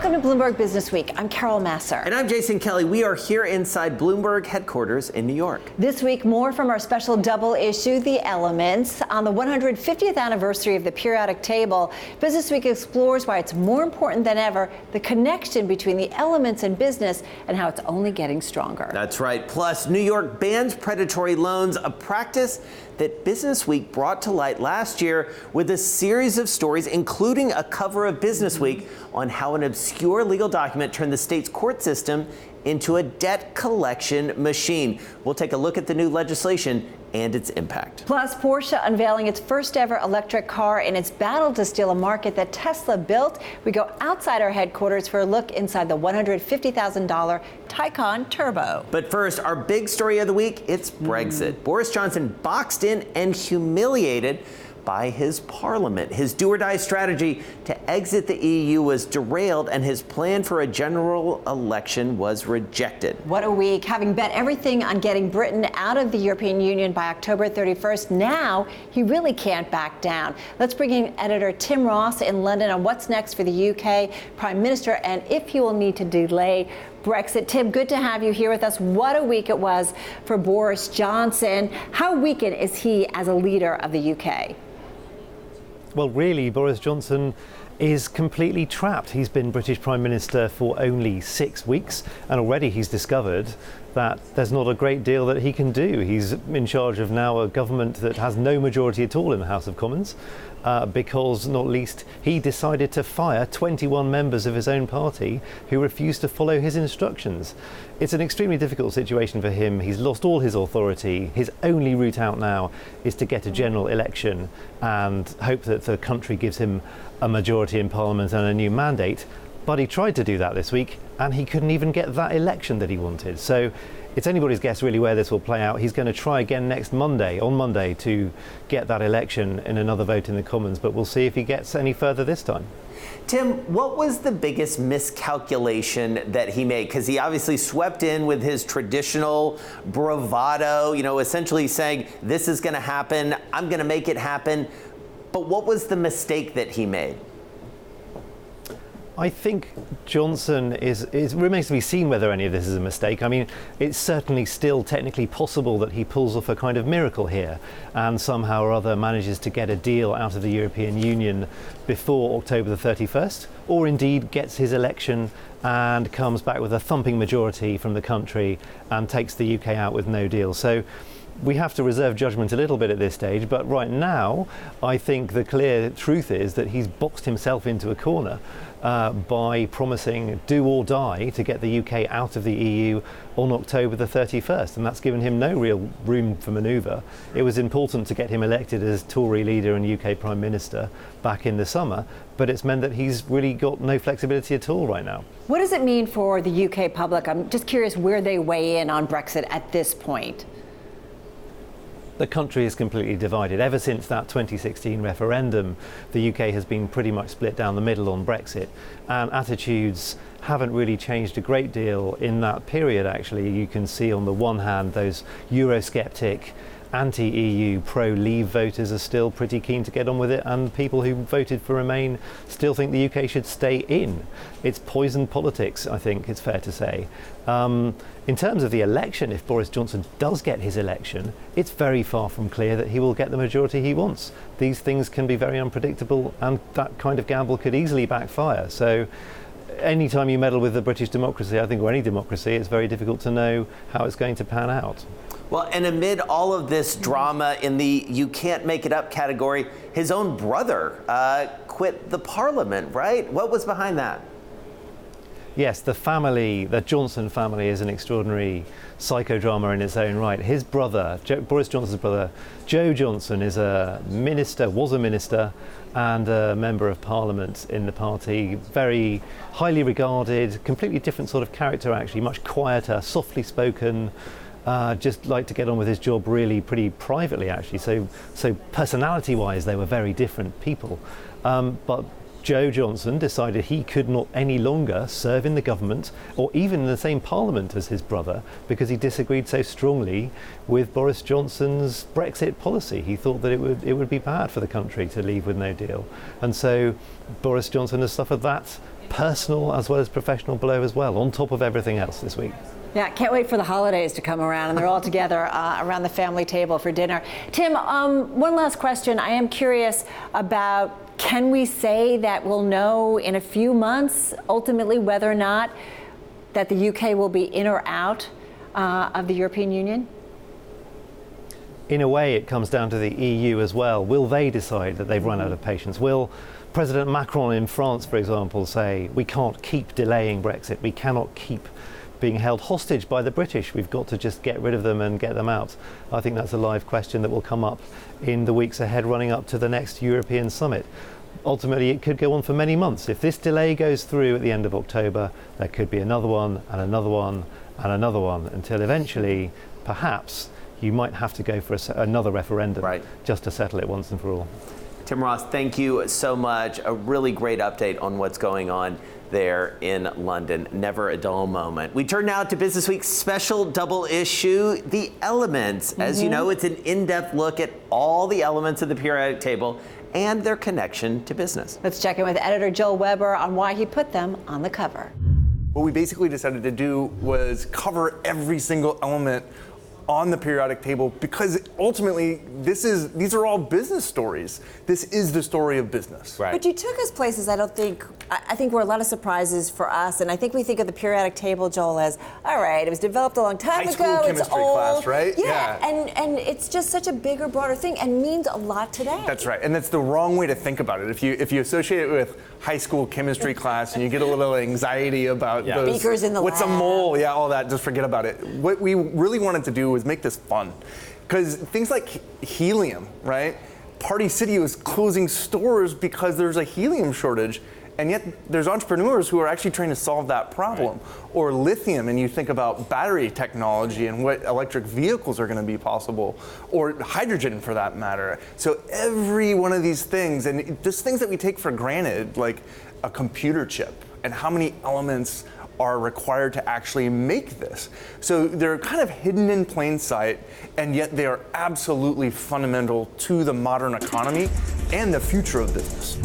Welcome to Bloomberg BusinessWeek. I'm Carol Masser. And I'm Jason Kelly. We are here inside Bloomberg headquarters in New York. This week, more from our special double issue, The Elements. On the 150th anniversary of the periodic table, BusinessWeek explores why it's more important than ever, the connection between the elements and business and how it's only getting stronger. That's right. Plus, New York bans predatory loans, a practice that BusinessWeek brought to light last year with a series of stories, including a cover of BusinessWeek on how an obscure legal document turned the state's court system into a debt collection machine. We'll take a look at the new legislation and its impact. Plus, Porsche unveiling its first ever electric car in its battle to steal a market that Tesla built. We go outside our headquarters for a look inside the $150,000 Taycan Turbo. But first, our big story of the week, it's Brexit. Boris Johnson boxed in and humiliated by his parliament. His do-or-die strategy to exit the EU was derailed, and his plan for a general election was rejected. What a week. Having bet everything on getting Britain out of the European Union by October 31st, now he really can't back down. Let's bring in editor Tim Ross in London on what's next for the UK Prime Minister and if he will need to delay Brexit. Tim, good to have you here with us. What a week it was for Boris Johnson. How weakened is he as a leader of the UK? Well, really, Boris Johnson is completely trapped. He's been British Prime Minister for only 6 weeks, and already he's discovered that there's not a great deal that he can do. He's in charge of now a government that has no majority at all in the House of Commons, because, not least, he decided to fire 21 members of his own party who refused to follow his instructions. It's an extremely difficult situation for him. He's lost all his authority. His only route out now is to get a general election and hope that the country gives him a majority in Parliament and a new mandate. But he tried to do that this week, and he couldn't even get that election that he wanted. So it's anybody's guess really where this will play out. He's going to try again on Monday, to get that election in another vote in the Commons, but we'll see if he gets any further this time. Tim, what was the biggest miscalculation that he made? Because he obviously swept in with his traditional bravado, essentially saying, this is going to happen, I'm going to make it happen. But what was the mistake that he made? I think Johnson it remains to be seen whether any of this is a mistake. I mean, it's certainly still technically possible that he pulls off a kind of miracle here and somehow or other manages to get a deal out of the European Union before October the 31st, or indeed gets his election and comes back with a thumping majority from the country and takes the UK out with no deal. So we have to reserve judgment a little bit at this stage, but right now I think the clear truth is that he's boxed himself into a corner by promising do or die to get the UK out of the EU on October the 31st, and that's given him no real room for manoeuvre. It was important to get him elected as Tory leader and UK Prime Minister back in the summer, but it's meant that he's really got no flexibility at all right now. What does it mean for the UK public? I'm just curious where they weigh in on Brexit at this point. The country is completely divided. Ever since that 2016 referendum, the UK has been pretty much split down the middle on Brexit, and attitudes haven't really changed a great deal in that period, actually. You can see on the one hand those Eurosceptic, anti-EU, pro-Leave voters are still pretty keen to get on with it, and people who voted for Remain still think the UK should stay in. It's poisoned politics, I think it's fair to say. In terms of the election, if Boris Johnson does get his election, it's very far from clear that he will get the majority he wants. These things can be very unpredictable, and that kind of gamble could easily backfire. So anytime you meddle with the British democracy, I think, or any democracy, it's very difficult to know how it's going to pan out. Well, and amid all of this drama in the you can't make it up category, his own brother quit the parliament, right? What was behind that? Yes, the Johnson family is an extraordinary psychodrama in its own right. His brother, Boris Johnson's brother, Joe Johnson, was a minister and a member of parliament in the party. Very highly regarded, completely different sort of character actually, much quieter, softly spoken, just liked to get on with his job really pretty privately actually. So personality-wise, they were very different people. But Joe Johnson decided he could not any longer serve in the government or even in the same parliament as his brother because he disagreed so strongly with Boris Johnson's Brexit policy. He thought that it would be bad for the country to leave with no deal. And so Boris Johnson has suffered that personal as well as professional blow as well, on top of everything else this week. Yeah, can't wait for the holidays to come around and they're all together around the family table for dinner. Tim, one last question. I am curious about, can we say that we'll know in a few months ultimately whether or not that the UK will be in or out of the European Union? In a way, it comes down to the EU as well. Will they decide that they've run out of patience? Will President Macron in France, for example, say, we can't keep delaying Brexit, we cannot keep being held hostage by the British, we've got to just get rid of them and get them out? I think that's a live question that will come up in the weeks ahead running up to the next European summit. Ultimately, it could go on for many months. If this delay goes through at the end of October, there could be another one and another one and another one, until eventually, perhaps, you might have to go for another referendum, right, just to settle it once and for all. Tim Ross, thank you so much. A really great update on what's going on there in London. Never a dull moment. We turn now to BusinessWeek's special double issue, The Elements. As you know, it's an in-depth look at all the elements of the periodic table and their connection to business. Let's check in with editor Joel Weber on why he put them on the cover. What we basically decided to do was cover every single element on the periodic table, because ultimately these are all business stories. This is the story of business. Right. But you took us places I think were a lot of surprises for us, and I think we think of the periodic table, Joel, as, all right, it was developed a long time High ago, school it's chemistry old. class, right? Yeah, and it's just such a bigger, broader thing and means a lot today. That's right, and that's the wrong way to think about it. If you associate it with high school chemistry class and you get a little anxiety about those, beakers in the what's lab, a mole, all that, just forget about it. What we really wanted to do was make this fun, because things like helium, right? Party City was closing stores because there's a helium shortage, and yet there's entrepreneurs who are actually trying to solve that problem. Right. Or lithium, and you think about battery technology and what electric vehicles are going to be possible, or hydrogen for that matter. So every one of these things, and just things that we take for granted, like a computer chip, and how many elements are required to actually make this. So they're kind of hidden in plain sight, and yet they are absolutely fundamental to the modern economy and the future of business.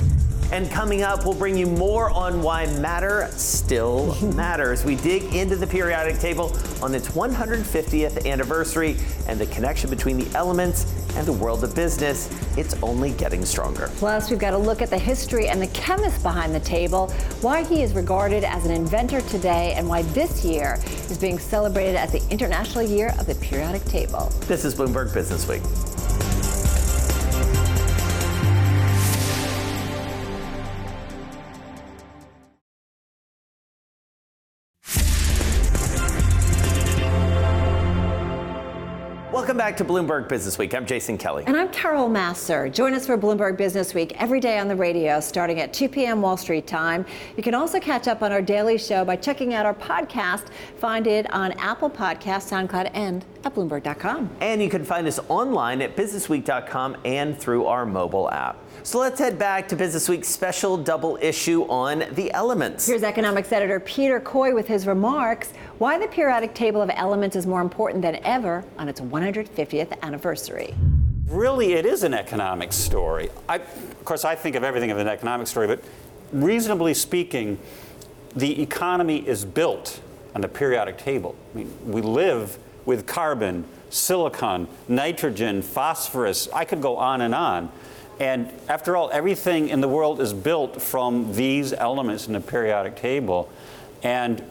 And coming up, we'll bring you more on why matter still matters. We dig into the periodic table on its 150th anniversary and the connection between the elements and the world of business. It's only getting stronger. Plus, we've got a look at the history and the chemist behind the table, why he is regarded as an inventor today, and why this year is being celebrated as the International Year of the Periodic Table. This is Bloomberg BusinessWeek. Welcome back to Bloomberg BusinessWeek. I'm Jason Kelly. And I'm Carol Masser. Join us for Bloomberg BusinessWeek every day on the radio starting at 2 p.m. Wall Street time. You can also catch up on our daily show by checking out our podcast. Find it on Apple Podcasts, SoundCloud, and at Bloomberg.com. And you can find us online at businessweek.com and through our mobile app. So let's head back to BusinessWeek's special double issue on the elements. Here's economics editor Peter Coy with his remarks, why the periodic table of elements is more important than ever on its 150th anniversary. Really, it is an economic story. Of course, I think of everything as an economic story, but reasonably speaking, the economy is built on the periodic table. I mean, we live with carbon, silicon, nitrogen, phosphorus. I could go on and on. And after all, everything in the world is built from these elements in the periodic table. And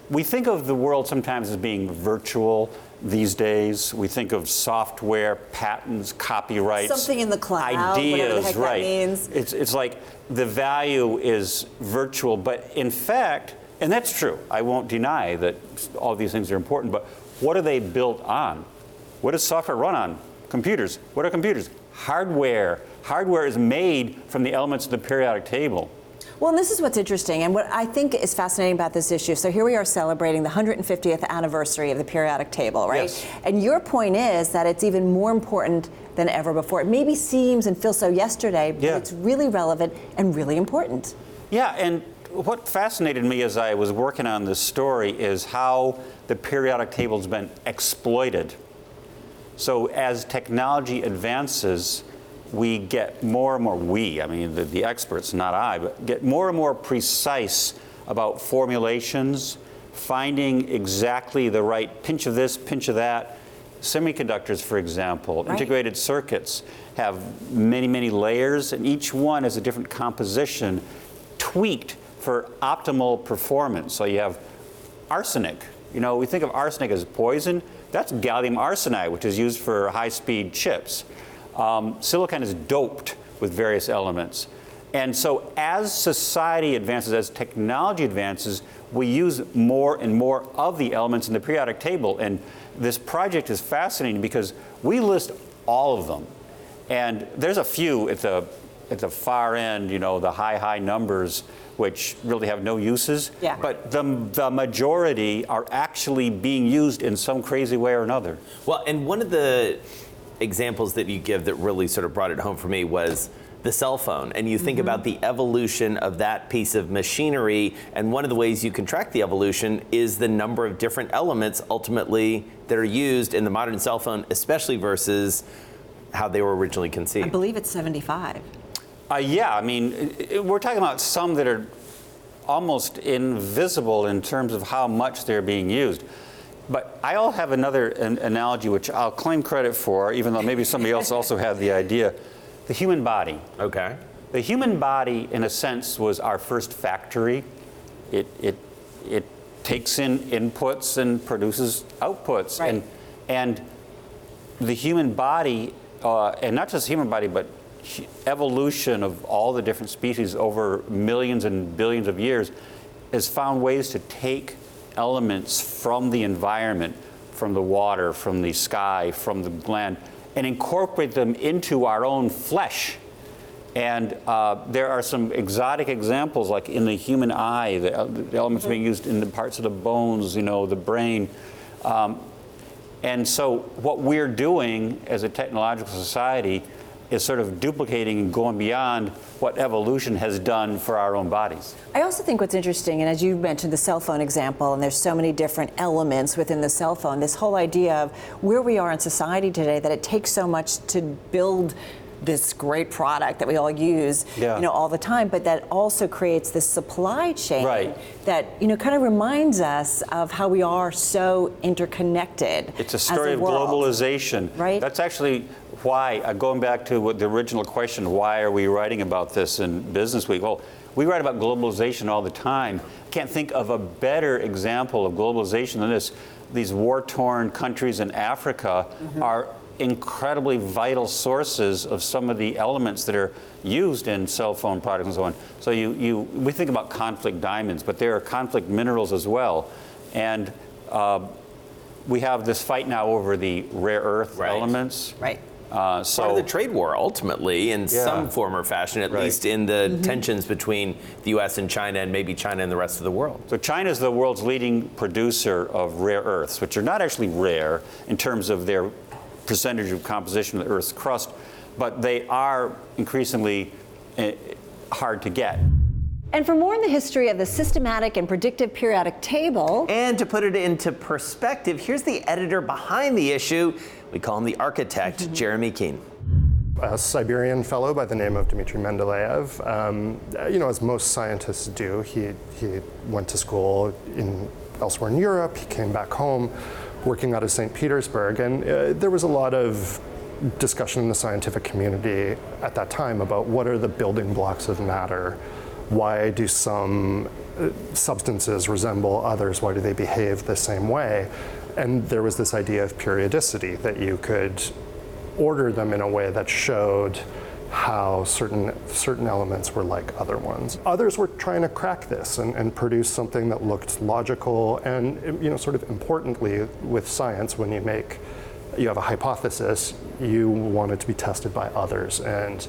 we think of the world sometimes as being virtual these days. We think of software, patents, copyrights. Something in the cloud, ideas, whatever the heck right. that means. It's like the value is virtual. But in fact, and that's true, I won't deny that all these things are important, but what are they built on? What does software run on? Computers. What are computers? Hardware. Hardware is made from the elements of the periodic table. Well, and this is what's interesting, and what I think is fascinating about this issue. So here we are celebrating the 150th anniversary of the periodic table, right? Yes. And your point is that it's even more important than ever before. It maybe seems and feels so yesterday, but it's really relevant and really important. Yeah, and what fascinated me as I was working on this story is how the periodic table has been exploited. So as technology advances, we get more and more, I mean the experts, not I, but get more and more precise about formulations, finding exactly the right pinch of this, pinch of that. Semiconductors, for example, integrated circuits have many, many layers, and each one has a different composition tweaked for optimal performance. So you have arsenic. You know, we think of arsenic as poison. That's gallium arsenide, which is used for high-speed chips. Silicon is doped with various elements. And so as society advances, as technology advances, we use more and more of the elements in the periodic table. And this project is fascinating because we list all of them. And there's a few at the far end, you know, the high numbers, which really have no uses. Yeah. But the majority are actually being used in some crazy way or another. Well, and one of the examples that you give that really sort of brought it home for me was the cell phone. And you think about the evolution of that piece of machinery, and one of the ways you can track the evolution is the number of different elements ultimately that are used in the modern cell phone, especially versus how they were originally conceived. I believe it's 75. Yeah, I mean, we're talking about some that are almost invisible in terms of how much they're being used. But I'll have another analogy, which I'll claim credit for, even though maybe somebody else also had the idea. The human body. Okay. The human body, in a sense, was our first factory. It takes in inputs and produces outputs. Right. And the human body, and not just the human body, but evolution of all the different species over millions and billions of years has found ways to take elements from the environment, from the water, from the sky, from the land, and incorporate them into our own flesh. And there are some exotic examples, like in the human eye, the elements being used in the parts of the bones, you know, the brain. And so what we're doing as a technological society is sort of duplicating and going beyond what evolution has done for our own bodies. I also think what's interesting, and as you mentioned the cell phone example, and there's so many different elements within the cell phone, this whole idea of where we are in society today, that it takes so much to build this great product that we all use, you know, all the time, but that also creates this supply chain that, you know, kind of reminds us of how we are so interconnected. It's a story of globalization. Right. That's actually why, going back to what the original question, why are we writing about this in BusinessWeek? Well, we write about globalization all the time. Can't think of a better example of globalization than this. These war-torn countries in Africa are incredibly vital sources of some of the elements that are used in cell phone products and so on. So we think about conflict diamonds, but there are conflict minerals as well. And we have this fight now over the rare earth elements. Right. So part of the trade war, ultimately, in some form or fashion, at least in the tensions between the U.S. and China, and maybe China and the rest of the world. So China is the world's leading producer of rare earths, which are not actually rare in terms of their percentage of composition of the Earth's crust, but they are increasingly hard to get. And for more on the history of the systematic and predictive periodic table, and to put it into perspective, here's the editor behind the issue. We call him the architect, Jeremy Keene. A Siberian fellow by the name of Dmitry Mendeleev. You know, as most scientists do, he went to school elsewhere in Europe. He came back home, working out of St. Petersburg, and there was a lot of discussion in the scientific community at that time about what are the building blocks of matter, why do some substances resemble others, why do they behave the same way, and there was this idea of periodicity, that you could order them in a way that showed how certain elements were like other ones. Others were trying to crack this and produce something that looked logical, and, you know, sort of importantly with science, when you have a hypothesis, you want it to be tested by others, and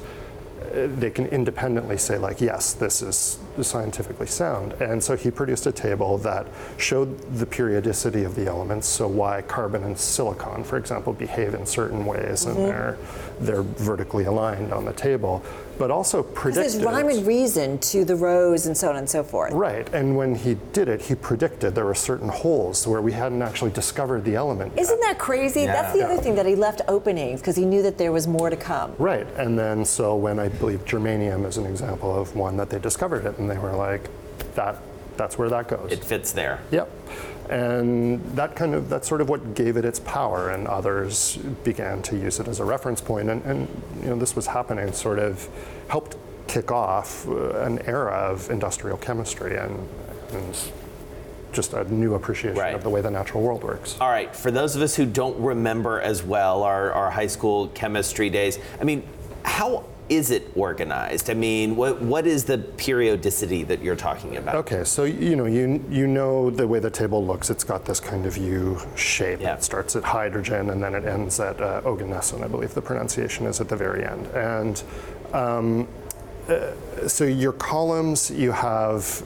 they can independently say, like, yes, this is scientifically sound. And so he produced a table that showed the periodicity of the elements, so why carbon and silicon, for example, behave in certain ways, and they're vertically aligned on the table. but also predicted. There's rhyme and reason to the rows and so on and so forth. Right, and when he did it, he predicted there were certain holes where we hadn't actually discovered the element yet. Isn't that crazy? Yeah. That's the other thing, that he left openings because he knew that there was more to come. Right, and then so when I believe germanium is an example of one that they discovered it, and they were like, that's where that goes. It fits there. Yep. And that's sort of what gave it its power, and others began to use it as a reference point. And this was happening, sort of helped kick off an era of industrial chemistry and just a new appreciation Right. of the way the natural world works. All right, for those of us who don't remember as well our high school chemistry days, I mean, how is it organized? I mean, what is the periodicity that you're talking about? Okay, so you know the way the table looks. It's got this kind of U shape. Yeah. It starts at hydrogen and then it ends at oganesson, I believe the pronunciation is at the very end. And so your columns, you have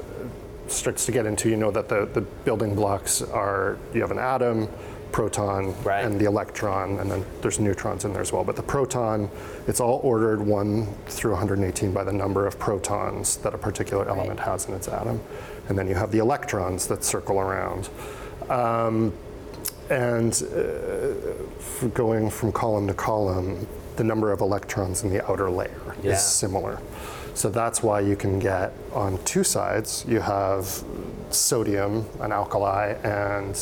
starts to get into, that the building blocks are, you have an atom, proton, right. and the electron, and then there's neutrons in there as well. But the proton, it's all ordered 1 through 118 by the number of protons that a particular element has in its atom. And then you have the electrons that circle around. Going from column to column, the number of electrons in the outer layer is similar. So that's why you can get, on two sides, you have sodium, an alkali, and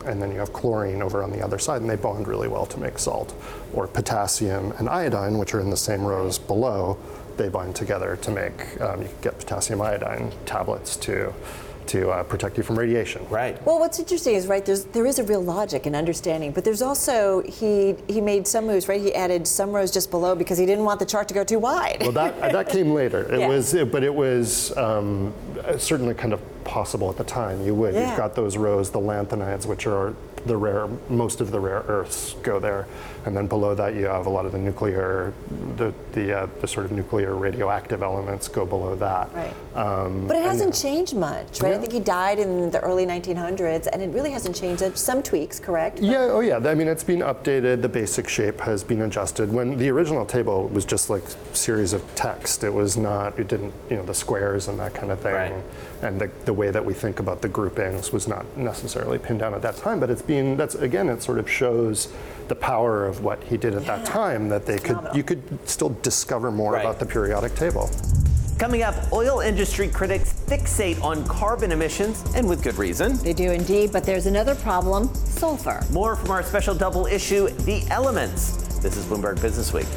then you have chlorine over on the other side, and they bond really well to make salt. Or potassium and iodine, which are in the same rows below, they bind together to make, you can get potassium iodine tablets to protect you from radiation. Right. Well, what's interesting is, there is a real logic and understanding, but there's also, he made some moves, right? He added some rows just below because he didn't want the chart to go too wide. Well, that came later. It was certainly kind of possible at the time. You've got those rows, the lanthanides, which are most of the rare earths go there, and then below that you have a lot of the nuclear, the sort of nuclear radioactive elements go below that. Right. But it hasn't changed much, right? Yeah. I think he died in the early 1900s, and it really hasn't changed. Some tweaks, correct? Yeah. Oh, yeah. I mean, it's been updated. The basic shape has been adjusted. When the original table was just like a series of text, it was not. It didn't. The squares and that kind of thing. Right. And the way that we think about the groupings was not necessarily pinned down at that time. But it sort of shows the power of what he did at that time, that you could still discover more about the periodic table. Coming up, oil industry critics fixate on carbon emissions, and with good reason. They do indeed, but there's another problem: sulfur. More from our special double issue, The Elements. This is Bloomberg BusinessWeek.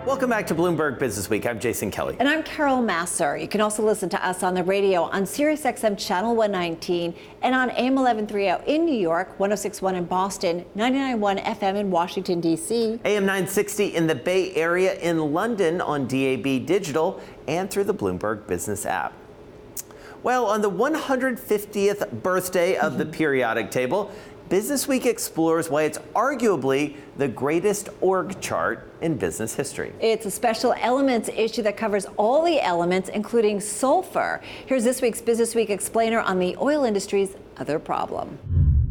Welcome back to Bloomberg BusinessWeek. I'm Jason Kelly. And I'm Carol Masser. You can also listen to us on the radio on SiriusXM Channel 119 and on AM 1130 in New York, 106.1 in Boston, 99.1 FM in Washington, D.C. AM 960 in the Bay Area, in London on DAB Digital, and through the Bloomberg Business app. Well, on the 150th birthday of the periodic table, BusinessWeek explores why it's arguably the greatest org chart in business history. It's a special elements issue that covers all the elements, including sulfur. Here's this week's BusinessWeek explainer on the oil industry's other problem.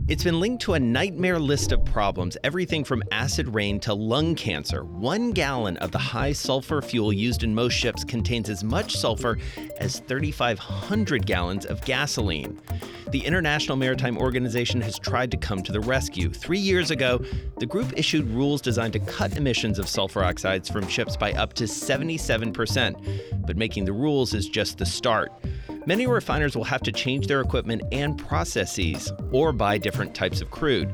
It's been linked to a nightmare list of problems, everything from acid rain to lung cancer. 1 gallon of the high sulfur fuel used in most ships contains as much sulfur as 3,500 gallons of gasoline. The International Maritime Organization has tried to come to the rescue. 3 years ago, the group issued rules designed to cut emissions of sulfur oxides from ships by up to 77%. But making the rules is just the start. Many refiners will have to change their equipment and processes, or buy different types of crude.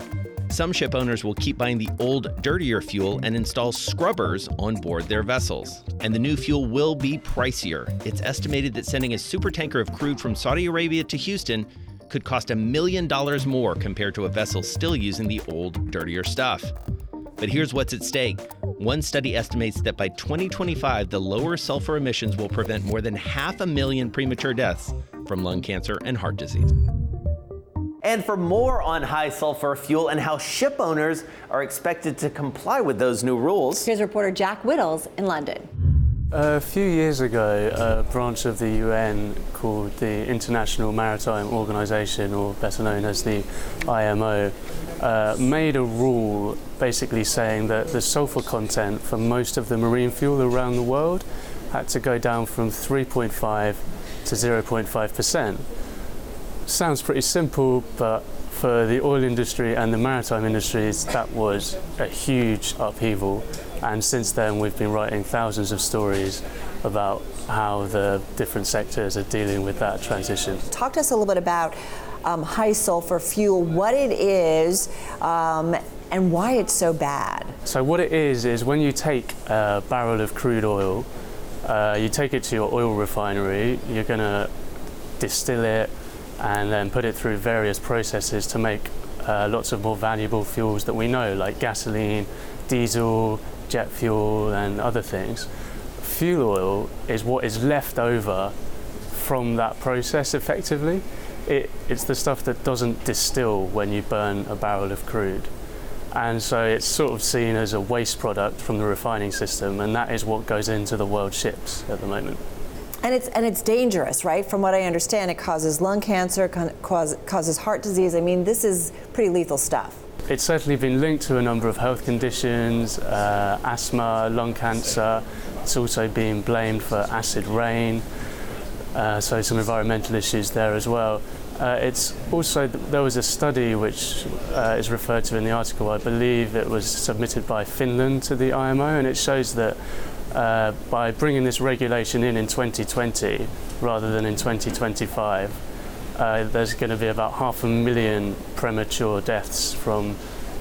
Some ship owners will keep buying the old, dirtier fuel and install scrubbers on board their vessels. And the new fuel will be pricier. It's estimated that sending a supertanker of crude from Saudi Arabia to Houston could cost $1 million more compared to a vessel still using the old, dirtier stuff. But here's what's at stake. One study estimates that by 2025, the lower sulfur emissions will prevent more than 500,000 premature deaths from lung cancer and heart disease. And for more on high sulfur fuel and how ship owners are expected to comply with those new rules, Here's reporter Jack Whittles in London. A few years ago, a branch of the UN called the International Maritime Organization, or better known as the IMO, made a rule basically saying that the sulfur content for most of the marine fuel around the world had to go down from 3.5 to 0.5%. Sounds pretty simple, but for the oil industry and the maritime industries, that was a huge upheaval. And since then, we've been writing thousands of stories about how the different sectors are dealing with that transition. Talk to us a little bit about high sulfur fuel, what it is, and why it's so bad. So what it is when you take a barrel of crude oil, you take it to your oil refinery, you're going to distill it and then put it through various processes to make lots of more valuable fuels that we know, like gasoline, diesel, jet fuel and other things. Fuel oil is what is left over from that process effectively. It's the stuff that doesn't distill when you burn a barrel of crude. And so it's sort of seen as a waste product from the refining system, and that is what goes into the world ships at the moment. And it's dangerous, right? From what I understand, it causes lung cancer, causes heart disease. I mean, this is pretty lethal stuff. It's certainly been linked to a number of health conditions, asthma, lung cancer. It's also been blamed for acid rain, so some environmental issues there as well. It's also, there was a study which is referred to in the article, I believe it was submitted by Finland to the IMO, and it shows that by bringing this regulation in 2020 rather than in 2025, there's going to be about 500,000 premature deaths from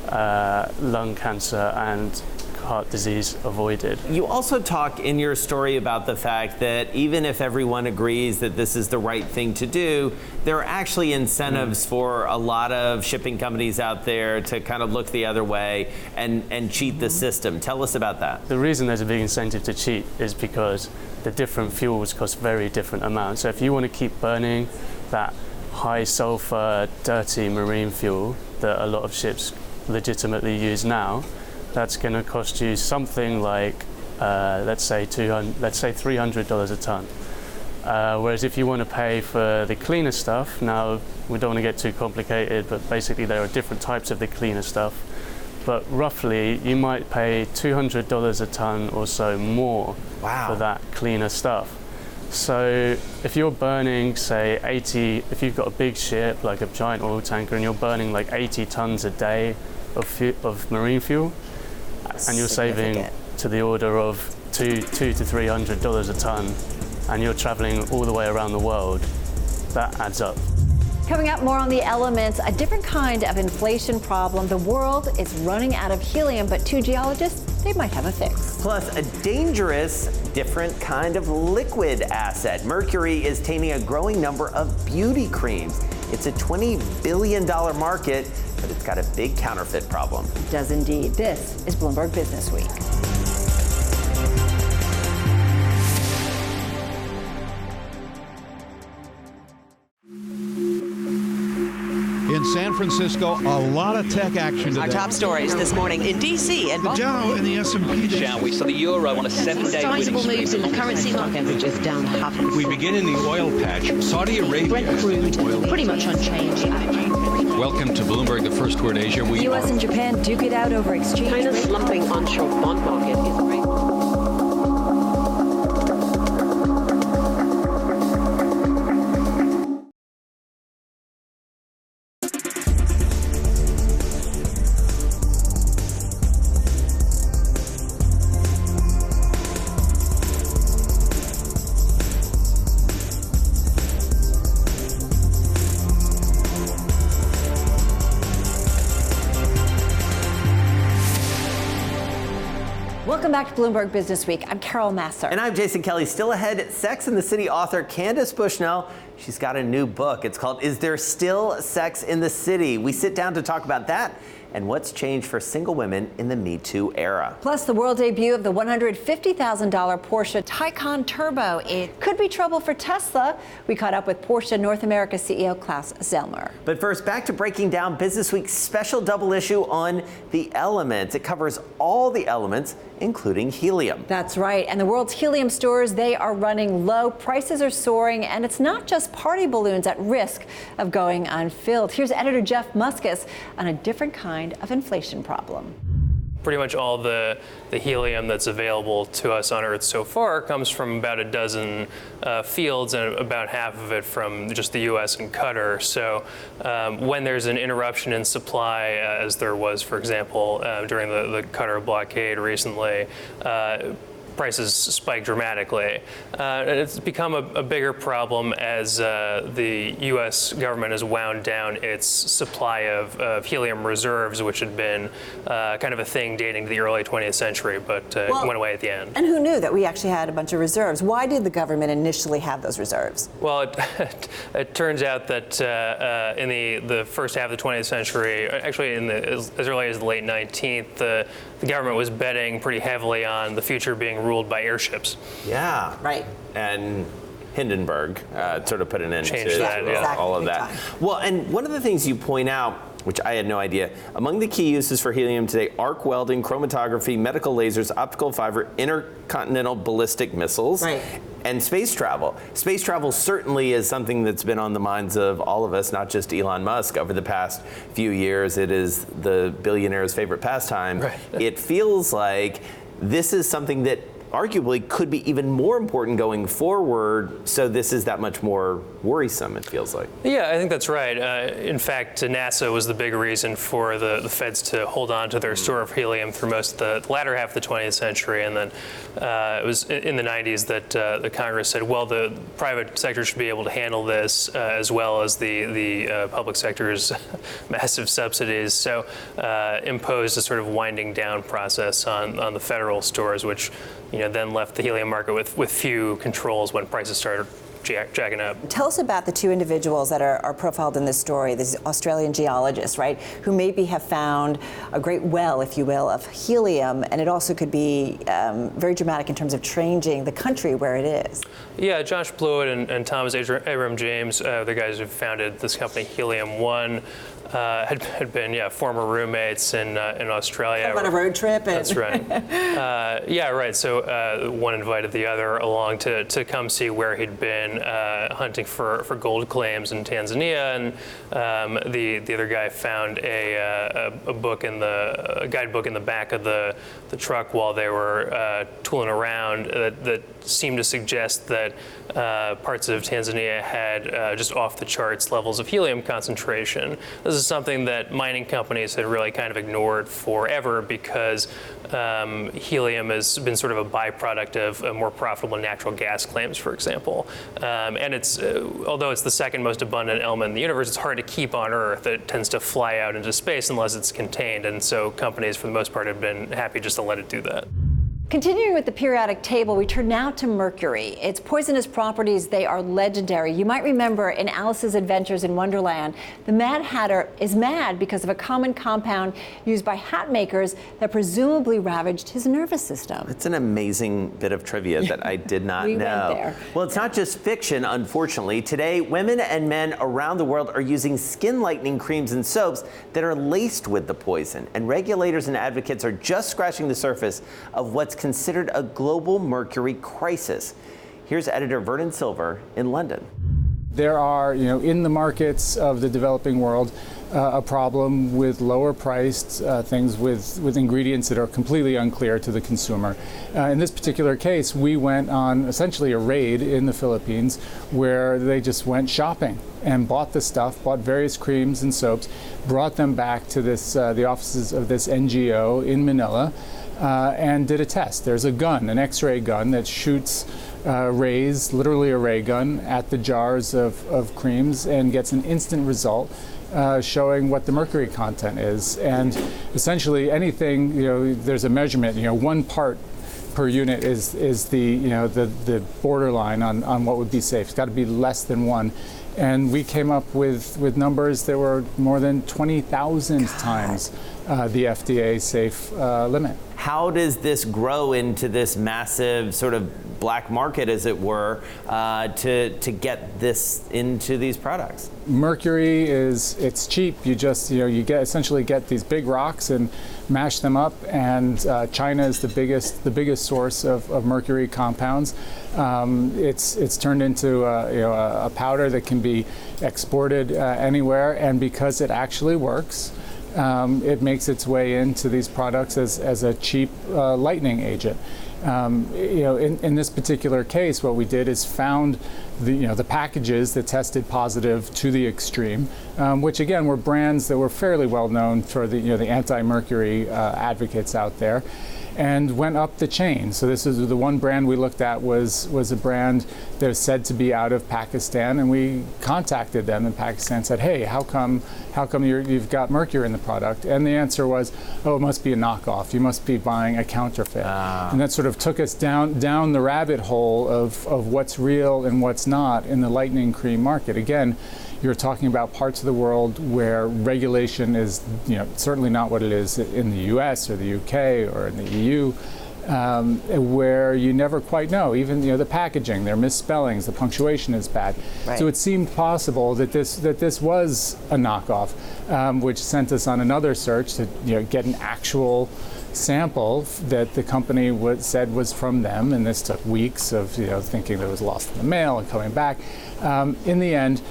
lung cancer and heart disease avoided. You also talk in your story about the fact that even if everyone agrees that this is the right thing to do, there are actually incentives for a lot of shipping companies out there to kind of look the other way and cheat the system. Tell us about that. The reason there's a big incentive to cheat is because the different fuels cost very different amounts. So if you want to keep burning that high sulfur, dirty marine fuel that a lot of ships legitimately use now, that's going to cost you something like, let's say $300 a ton. Whereas if you want to pay for the cleaner stuff, now we don't want to get too complicated, but basically there are different types of the cleaner stuff. But roughly, you might pay $200 a ton or so more for that cleaner stuff. So if you're burning, say, if you've got a big ship, like a giant oil tanker, and you're burning like 80 tons a day of marine fuel, and you're saving to the order of $200 to $300 a ton, and you're traveling all the way around the world, that adds up. Coming up, more on the elements, a different kind of inflation problem. The world is running out of helium, but two geologists, they might have a fix. Plus, a dangerous, different kind of liquid asset. Mercury is tainting a growing number of beauty creams. It's a $20 billion market, but it's got a big counterfeit problem. It does indeed. This is Bloomberg BusinessWeek. In San Francisco, a lot of tech action today. Our top stories this morning in D.C. and the Dow and the S&P. Shall we? So the euro on a 7-day sizable moves in the currency market, which is down 0.5%. We begin in the oil patch. Saudi Arabia. Brent crude pretty much unchanged. Welcome to Bloomberg, the first word Asia. The U.S. and Japan duke it out over exchange. China's slumping onshore bond market is great. Welcome back to Bloomberg BusinessWeek. I'm Carol Masser. And I'm Jason Kelly. Still ahead, Sex and the City author Candace Bushnell. She's got a new book. It's called Is There Still Sex in the City? We sit down to talk about that and what's changed for single women in the Me Too era. Plus, the world debut of the $150,000 Porsche Taycan Turbo. It could be trouble for Tesla. We caught up with Porsche North America CEO Klaus Zellmer. But first, back to breaking down BusinessWeek's special double issue on the elements. It covers all the elements, including helium. That's right. And the world's helium stores, they are running low. Prices are soaring, and it's not just party balloons at risk of going unfilled. Here's editor Jeff Muskus on a different kind of inflation problem. Pretty much all the helium that's available to us on Earth so far comes from about a dozen fields, and about half of it from just the U.S. and Qatar. So when there's an interruption in supply, as there was, for example, during the Qatar blockade recently, prices spike dramatically. And it's become a bigger problem as the U.S. government has wound down its supply of helium reserves, which had been kind of a thing dating to the early 20th century, but went away at the end. And who knew that we actually had a bunch of reserves? Why did the government initially have those reserves? Well, it turns out that in the first half of the 20th century, actually as early as the late 19th, the government was betting pretty heavily on the future being ruled by airships. Yeah. Right. And Hindenburg sort of put an end Changed to that, yeah. Exactly. all of that. Well, and one of the things you point out, which I had no idea, among the key uses for helium today, arc welding, chromatography, medical lasers, optical fiber, intercontinental ballistic missiles, right, and space travel. Space travel certainly is something that's been on the minds of all of us, not just Elon Musk. Over the past few years, it is the billionaire's favorite pastime. Right. It feels like this is something that arguably could be even more important going forward, so this is that much more worrisome, it feels like. Yeah, I think that's right. In fact, NASA was the big reason for the feds to hold on to their store of helium through most of the latter half of the 20th century, and then it was in the 90s that the Congress said, well, the private sector should be able to handle this as well as the public sector's massive subsidies, so imposed a sort of winding down process on the federal stores, which then left the helium market with few controls when prices started jacking up. Tell us about the two individuals that are profiled in this story, these Australian geologists, right, who maybe have found a great well, if you will, of helium, and it also could be very dramatic in terms of changing the country where it is. Yeah, Josh Blewett and Thomas Abram James, the guys who founded this company, Helium One, had been former roommates in Australia. On a road trip. That's right. Yeah, right. So one invited the other along to come see where he'd been hunting for gold claims in Tanzania, and the other guy found a book a guidebook in the back of the truck while they were tooling around that seemed to suggest that parts of Tanzania had just off the charts levels of helium concentration. This is something that mining companies had really kind of ignored forever because helium has been sort of a byproduct of more profitable natural gas claims, for example. And it's although it's the second most abundant element in the universe, it's hard to keep on Earth. It tends to fly out into space unless it's contained, and so companies, for the most part, have been happy just to let it do that. Continuing with the periodic table, we turn now to mercury. Its poisonous properties, they are legendary. You might remember in Alice's Adventures in Wonderland, the Mad Hatter is mad because of a common compound used by hat makers that presumably ravaged his nervous system. It's an amazing bit of trivia that I did not know. Went there. Well, it's not just fiction, unfortunately. Today, women and men around the world are using skin lightening creams and soaps that are laced with the poison. And regulators and advocates are just scratching the surface of what's considered a global mercury crisis. Here's editor Vernon Silver in London. There are, in the markets of the developing world, a problem with lower priced things with ingredients that are completely unclear to the consumer. In this particular case, we went on essentially a raid in the Philippines where they just went shopping and bought the stuff, bought various creams and soaps, brought them back to the offices of this NGO in Manila, and did a test. There's a gun, an X-ray gun that shoots rays, literally a ray gun, at the jars of creams and gets an instant result showing what the mercury content is. And essentially anything, there's a measurement, 1 part per unit is the borderline on what would be safe. It's got to be less than 1. And we came up with numbers that were more than 20,000 times the FDA safe limit. How does this grow into this massive sort of black market, as it were, to get this into these products? Mercury it's cheap. You just you essentially get these big rocks and mash them up, and China is the biggest source of mercury compounds. It's turned into a powder that can be exported anywhere, and because it actually works, it makes its way into these products as a cheap lightning agent. In this particular case, what we did is found the packages that tested positive to the extreme, which again were brands that were fairly well known for the anti-mercury advocates out there, and went up the chain. So this is the one brand we looked at was a brand that was said to be out of Pakistan, and we contacted them in Pakistan, said, hey, how come you've got mercury in the product? And the answer was, oh, it must be a knockoff. You must be buying a counterfeit. And that sort of took us down the rabbit hole of what's real and what's not in the lightning cream market. Again, you're talking about parts of the world where regulation is certainly not what it is in the US or the UK or in the EU, where you never quite know. Even the packaging, there are misspellings, the punctuation is bad. Right. So it seemed possible that this was a knockoff, which sent us on another search to get an actual sample that the company said was from them, and this took weeks of thinking that it was lost in the mail and coming back. In the end,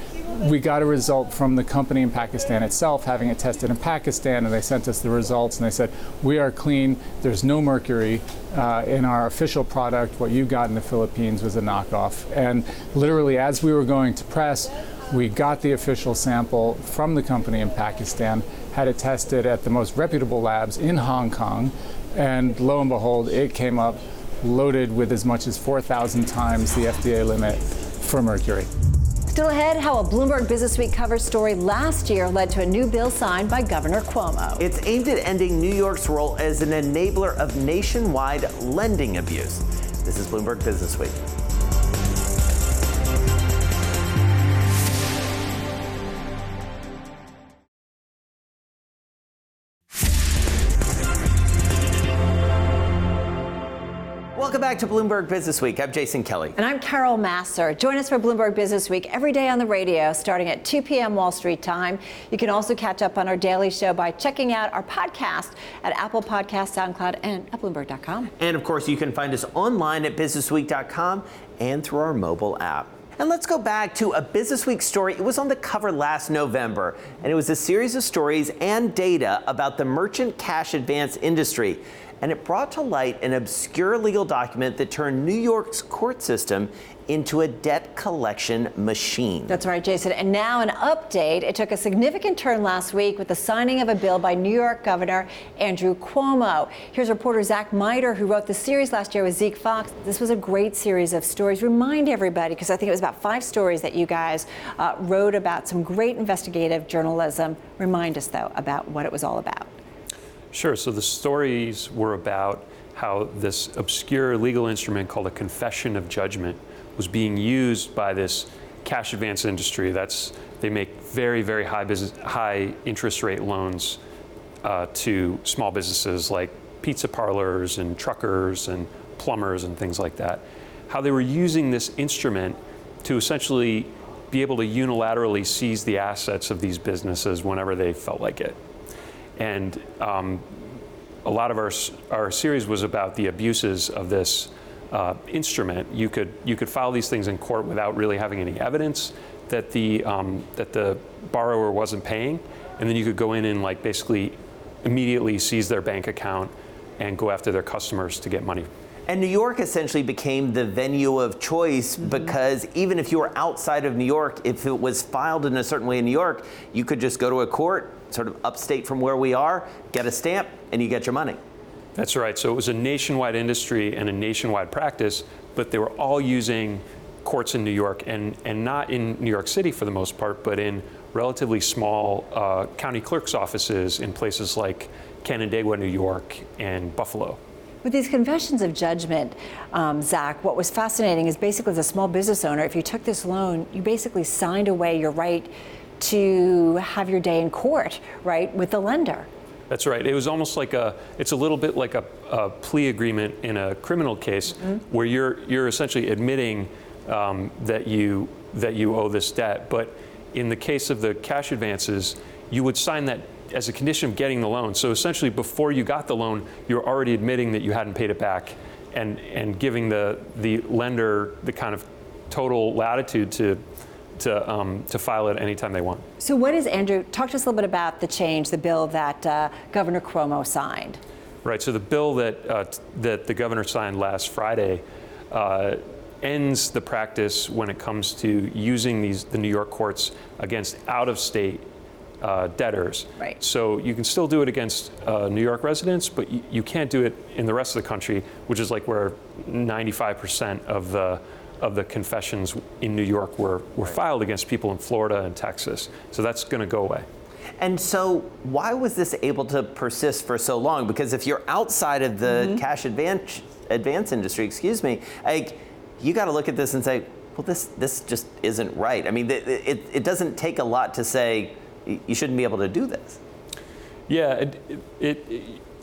we got a result from the company in Pakistan itself, having it tested in Pakistan, and they sent us the results, and they said, we are clean, there's no mercury in our official product. What you got in the Philippines was a knockoff. And literally, as we were going to press, we got the official sample from the company in Pakistan, had it tested at the most reputable labs in Hong Kong, and lo and behold, it came up loaded with as much as 4,000 times the FDA limit for mercury. Still ahead, how a Bloomberg BusinessWeek cover story last year led to a new bill signed by Governor Cuomo. It's aimed at ending New York's role as an enabler of nationwide lending abuse. This is Bloomberg BusinessWeek. Welcome back to Bloomberg BusinessWeek. I'm Jason Kelly. And I'm Carol Masser. Join us for Bloomberg BusinessWeek every day on the radio starting at 2 p.m. Wall Street time. You can also catch up on our daily show by checking out our podcast at Apple Podcasts, SoundCloud, and at Bloomberg.com. And of course, you can find us online at businessweek.com and through our mobile app. And let's go back to a BusinessWeek story. It was on the cover last November, and it was a series of stories and data about the merchant cash advance industry. And it brought to light an obscure legal document that turned New York's court system into a debt collection machine. That's right, Jason. And now an update. It took a significant turn last week with the signing of a bill by New York Governor Andrew Cuomo. Here's reporter Zach Miter, who wrote the series last year with Zeke Fox. This was a great series of stories. Remind everybody, because I think it was about 5 stories that you guys wrote about some great investigative journalism. Remind us, though, about what it was all about. Sure. So the stories were about how this obscure legal instrument called a confession of judgment was being used by this cash advance industry. They make very, very high interest rate loans to small businesses like pizza parlors and truckers and plumbers and things like that. How they were using this instrument to essentially be able to unilaterally seize the assets of these businesses whenever they felt like it. And a lot of our series was about the abuses of this instrument. You could file these things in court without really having any evidence that the borrower wasn't paying, and then you could go in and basically immediately seize their bank account and go after their customers to get money. And New York essentially became the venue of choice because even if you were outside of New York, if it was filed in a certain way in New York, you could just go to a court, sort of upstate from where we are, get a stamp, and you get your money. That's right. So it was a nationwide industry and a nationwide practice, but they were all using courts in New York and not in New York City for the most part, but in relatively small county clerk's offices in places like Canandaigua, New York, and Buffalo. With these confessions of judgment, Zach, what was fascinating is basically as a small business owner, if you took this loan, you basically signed away your right to have your day in court, right, with the lender. That's right. It was almost like it's a little bit like a plea agreement in a criminal case, where you're essentially admitting that you owe this debt. But in the case of the cash advances, you would sign that as a condition of getting the loan. So essentially, before you got the loan, you're already admitting that you hadn't paid it back, and giving the lender the kind of total latitude to file it anytime they want. So what is, Andrew, talk to us a little bit about the bill that Governor Cuomo signed. Right, so the bill that the governor signed last Friday ends the practice when it comes to using the New York courts against out-of-state debtors. Right. So you can still do it against New York residents, but you can't do it in the rest of the country, which is like where 95% of the confessions in New York were filed against people in Florida and Texas. So that's going to go away. And so why was this able to persist for so long? Because if you're outside of the cash advance industry, like, you got to look at this and say, well, this just isn't right. I mean, it doesn't take a lot to say you shouldn't be able to do this. Yeah,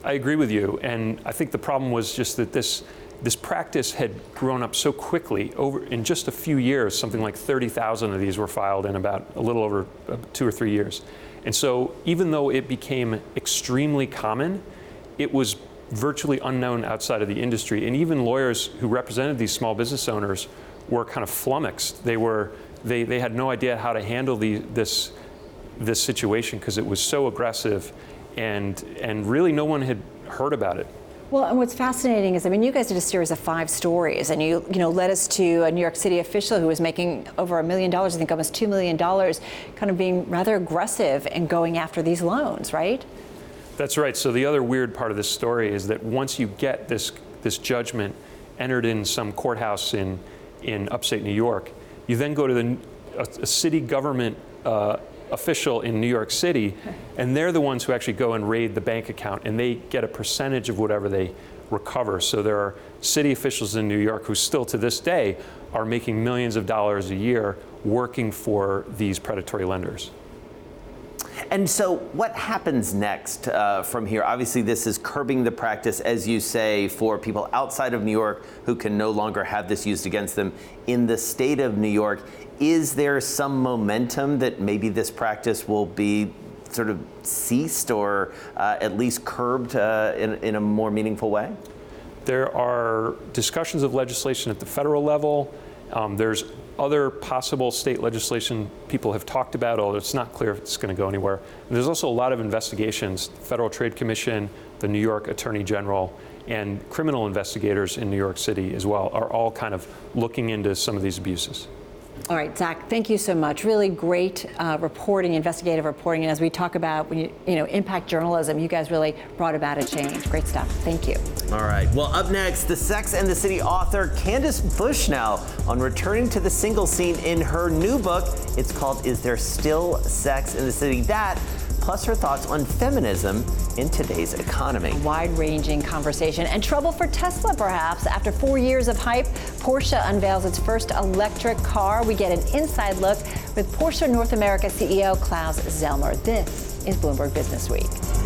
I agree with you. And I think the problem was just that this practice had grown up so quickly. In just a few years, something like 30,000 of these were filed in about a little over 2 or 3 years. And so even though it became extremely common, it was virtually unknown outside of the industry. And even lawyers who represented these small business owners were kind of flummoxed. They had no idea how to handle this situation because it was so aggressive, and really no one had heard about it. Well, and what's fascinating is, I mean, you guys did a series of 5 stories, and you led us to a New York City official who was making over $1 million, I think almost $2 million, kind of being rather aggressive and going after these loans, right? That's right. So the other weird part of this story is that once you get this judgment entered in some courthouse in upstate New York, you then go to a city government official in New York City, and they're the ones who actually go and raid the bank account, and they get a percentage of whatever they recover. So there are city officials in New York who still to this day are making millions of dollars a year working for these predatory lenders. And so what happens next from here? Obviously, this is curbing the practice, as you say, for people outside of New York who can no longer have this used against them in the state of New York. Is there some momentum that maybe this practice will be sort of ceased or at least curbed in a more meaningful way? There are discussions of legislation at the federal level. There's other possible state legislation people have talked about, although it's not clear if it's going to go anywhere. And there's also a lot of investigations. The Federal Trade Commission, the New York Attorney General, and criminal investigators in New York City as well are all kind of looking into some of these abuses. All right, Zach, thank you so much. Really great reporting, investigative reporting. And as we talk about when impact journalism, you guys really brought about a change. Great stuff. Thank you. All right. Well, up next, the Sex and the City author Candace Bushnell on returning to the single scene in her new book. It's called Is There Still Sex in the City? That, plus her thoughts on feminism in today's economy. Wide-ranging conversation and trouble for Tesla, perhaps. After 4 years of hype, Porsche unveils its first electric car. We get an inside look with Porsche North America CEO Klaus Zellmer. This is Bloomberg BusinessWeek.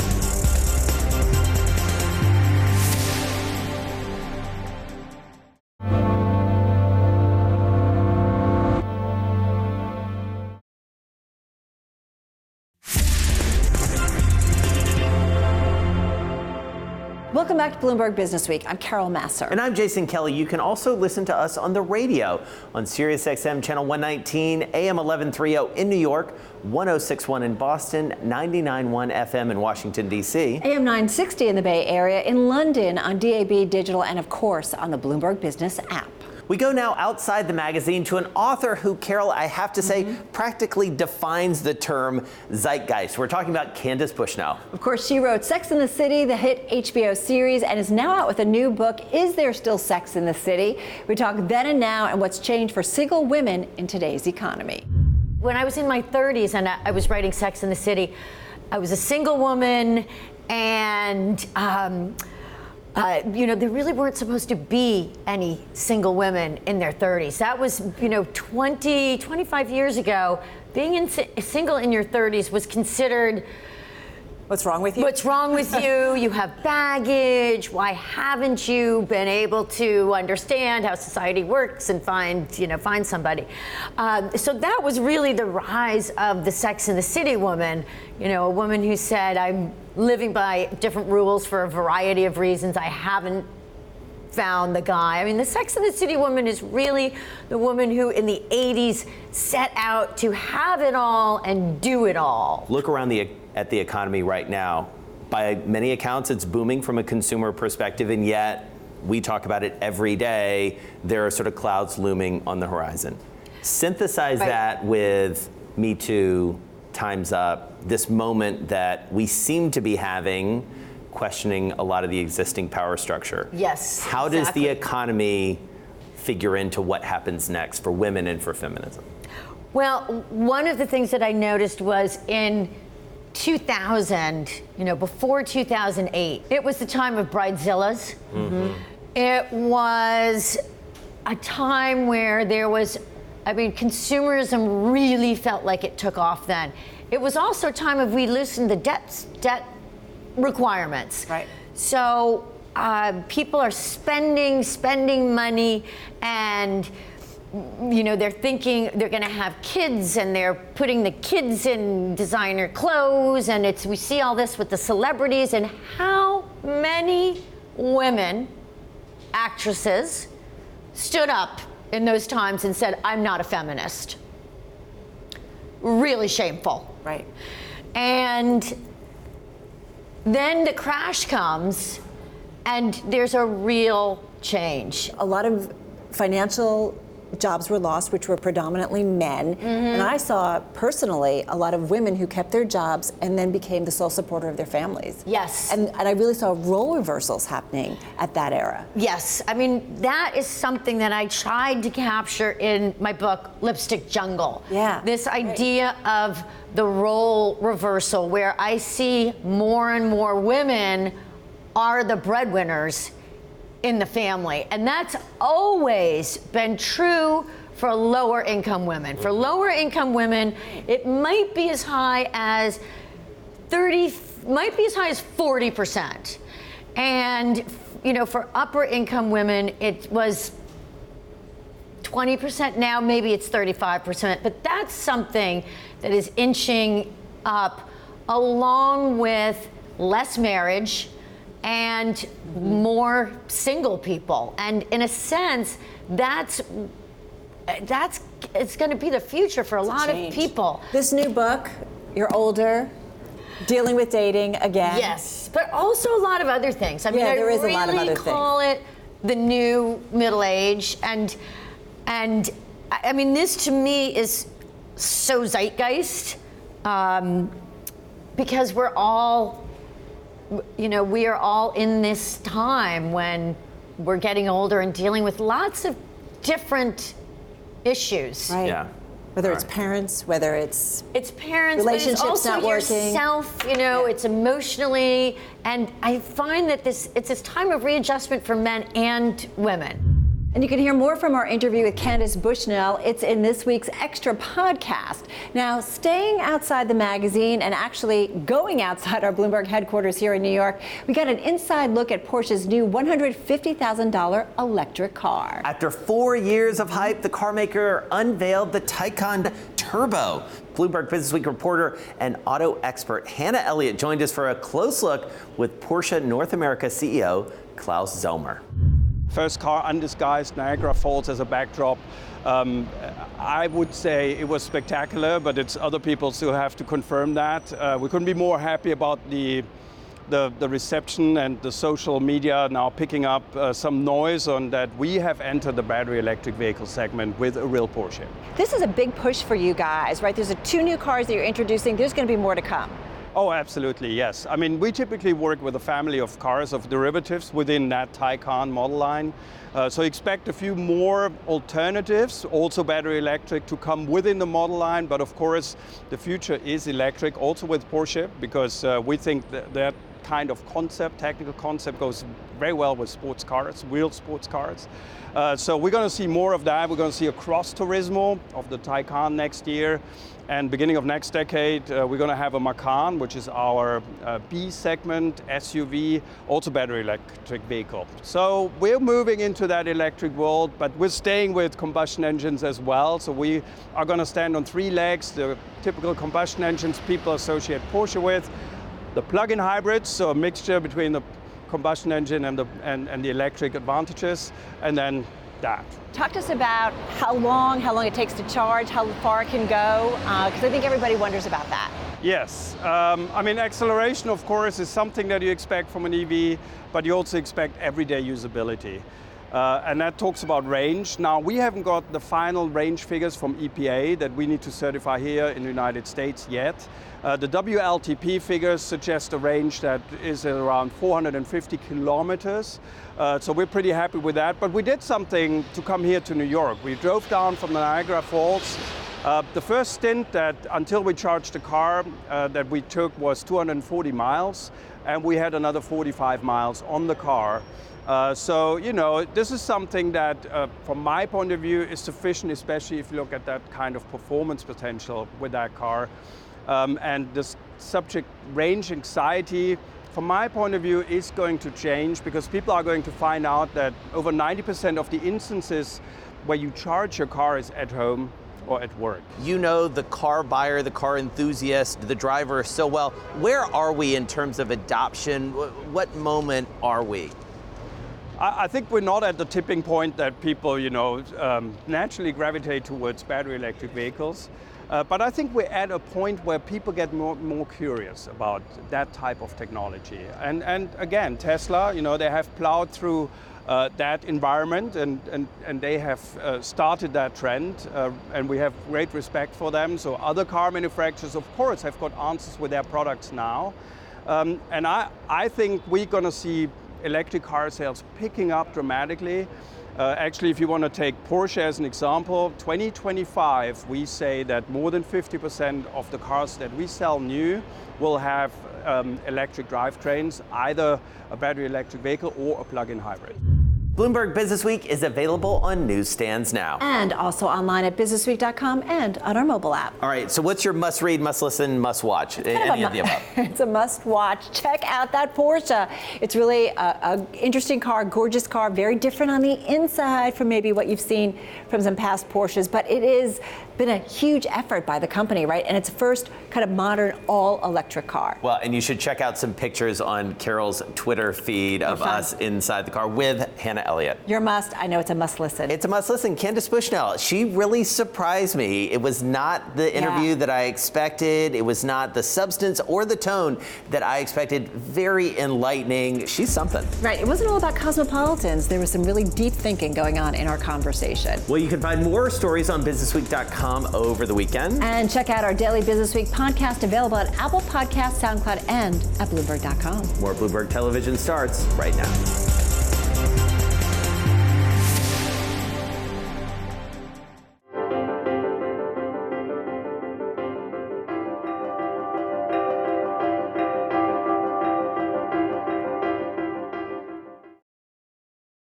Welcome back to Bloomberg BusinessWeek. I'm Carol Masser. And I'm Jason Kelly. You can also listen to us on the radio on SiriusXM Channel 119, AM 1130 in New York, 1061 in Boston, 99.1 FM in Washington, D.C. AM 960 in the Bay Area, in London on DAB Digital, and of course on the Bloomberg Business app. We go now outside the magazine to an author who, Carol, I have to say, practically defines the term zeitgeist. We're talking about Candace Bushnell. Of course, she wrote Sex and the City, the hit HBO series, and is now out with a new book, Is There Still Sex in the City? We talk then and now and what's changed for single women in today's economy. When I was in my 30s and I was writing Sex and the City, I was a single woman, and there really weren't supposed to be any single women in their 30s. That was, 25 years ago. Being single in your 30s was considered What's wrong with you? What's wrong with you? You have baggage. Why haven't you been able to understand how society works and find somebody? So that was really the rise of the Sex and the City woman. A woman who said, I'm living by different rules for a variety of reasons. I haven't found the guy. I mean, the Sex and the City woman is really the woman who in the 80s set out to have it all and do it all. Look around at the economy right now. By many accounts, it's booming from a consumer perspective, and yet we talk about it every day. There are sort of clouds looming on the horizon. Synthesize that with Me Too, Time's Up, this moment that we seem to be having, questioning a lot of the existing power structure. Yes. How does the economy figure into what happens next for women and for feminism? Well, one of the things that I noticed was in 2000, before 2008, it was the time of bridezillas. Mm-hmm. It was a time where consumerism really felt like it took off then. It was also a time of we loosened the debt requirements. Right. So people are spending money, and they're thinking they're going to have kids, and they're putting the kids in designer clothes, and we see all this with the celebrities. And how many women actresses stood up in those times and said, I'm not a feminist? Really shameful. Right. And then the crash comes, and there's a real change. A lot of financial jobs were lost, which were predominantly men. Mm-hmm. And I saw personally a lot of women who kept their jobs and then became the sole supporter of their families. Yes. And I really saw role reversals happening at that era. Yes. I mean, that is something that I tried to capture in my book, Lipstick Jungle. Yeah. This idea of the role reversal, where I see more and more women are the breadwinners in the family. And that's always been true for lower income women. For lower income women, it might be as high as 40%. And, for upper income women, it was 20%. Now maybe it's 35%, but that's something that is inching up, along with less marriage and more single people. And in a sense, it's going to be the future for a lot of people. This new book, you're older, dealing with dating again. Yes, but also a lot of other things. I mean, there is a lot of other things. I really call it the new middle age, and I mean, this to me is so zeitgeist, because we're all, we are all in this time when we're getting older and dealing with lots of different issues. Right. Yeah. Whether it's parents, whether it's parents, relationships but it's also not working. Yourself, it's emotionally, and I find that it's this time of readjustment for men and women. And you can hear more from our interview with Candace Bushnell. It's in this week's Extra podcast. Now, staying outside the magazine and actually going outside our Bloomberg headquarters here in New York, we got an inside look at Porsche's new $150,000 electric car. After 4 years of hype, the car maker unveiled the Taycan Turbo. Bloomberg BusinessWeek reporter and auto expert Hannah Elliott joined us for a close look with Porsche North America CEO Klaus Zomer. First car undisguised, Niagara Falls as a backdrop. I would say it was spectacular, but it's other people who have to confirm that. We couldn't be more happy about the reception and the social media now picking up some noise on that we have entered the battery electric vehicle segment with a real Porsche. This is a big push for you guys, right? There's 2 new cars that you're introducing. There's going to be more to come. Oh, absolutely, yes. I mean, we typically work with a family of cars, of derivatives within that Taycan model line. So expect a few more alternatives, also battery electric, to come within the model line. But of course, the future is electric, also with Porsche, because we think that kind of concept, technical concept, goes very well with sports cars, real sports cars. So we're going to see more of that. We're going to see a cross Turismo of the Taycan next year. And beginning of next decade, we're going to have a Macan, which is our B segment SUV, also battery electric vehicle. So we're moving into that electric world, but we're staying with combustion engines as well. So we are going to stand on 3 legs, the typical combustion engines people associate Porsche with, the plug-in hybrids, so a mixture between the combustion engine and the electric advantages, and then that. Talk to us about how long it takes to charge, how far it can go, because I think everybody wonders about that. Yes, I mean, acceleration, of course, is something that you expect from an EV, but you also expect everyday usability. And that talks about range. Now, we haven't got the final range figures from EPA that we need to certify here in the United States yet. The WLTP figures suggest a range that is around 450 kilometers. So we're pretty happy with that. But we did something to come here to New York. We drove down from the Niagara Falls. The first stint that until we charged the car that we took was 240 miles, and we had another 45 miles on the car. So, you know, this is something that, from my point of view, is sufficient, especially if you look at that kind of performance potential with that car. And this subject range anxiety, from my point of view, is going to change because people are going to find out that over 90% of the instances where you charge your car is at home or at work. You know the car buyer, the car enthusiast, the driver so well. Where are we in terms of adoption? What moment are we? I think we're not at the tipping point that people, you know, naturally gravitate towards battery electric vehicles. But I think we're at a point where people get more curious about that type of technology. And again, Tesla, you know, they have plowed through that environment and they have started that trend, and we have great respect for them. So other car manufacturers, of course, have got answers with their products now. And I think we're going to see electric car sales picking up dramatically. Actually, if you want to take Porsche as an example, 2025, we say that more than 50% of the cars that we sell new will have electric drivetrains, either a battery electric vehicle or a plug-in hybrid. Bloomberg BusinessWeek is available on newsstands now. And also online at businessweek.com and on our mobile app. All right, so what's your must read, must listen, must watch? Any of the above? It's a must watch. Check out that Porsche. It's really an interesting car, gorgeous car, very different on the inside from maybe what you've seen from some past Porsches, but it has been a huge effort by the company, right? And it's the first kind of modern all-electric car. Well, and you should check out some pictures on Carol's Twitter feed of us inside the car with Hannah Elliott. You're a must. I know it's a must listen. It's a must listen. Candace Bushnell, she really surprised me. It was not the interview that I expected. It was not the substance or the tone that I expected. Very enlightening. She's something. Right. It wasn't all about cosmopolitans. There was some really deep thinking going on in our conversation. Well, you can find more stories on businessweek.com over the weekend. And check out our Daily Business Week podcast available at Apple Podcasts, SoundCloud, and at Bloomberg.com. More Bloomberg Television starts right now.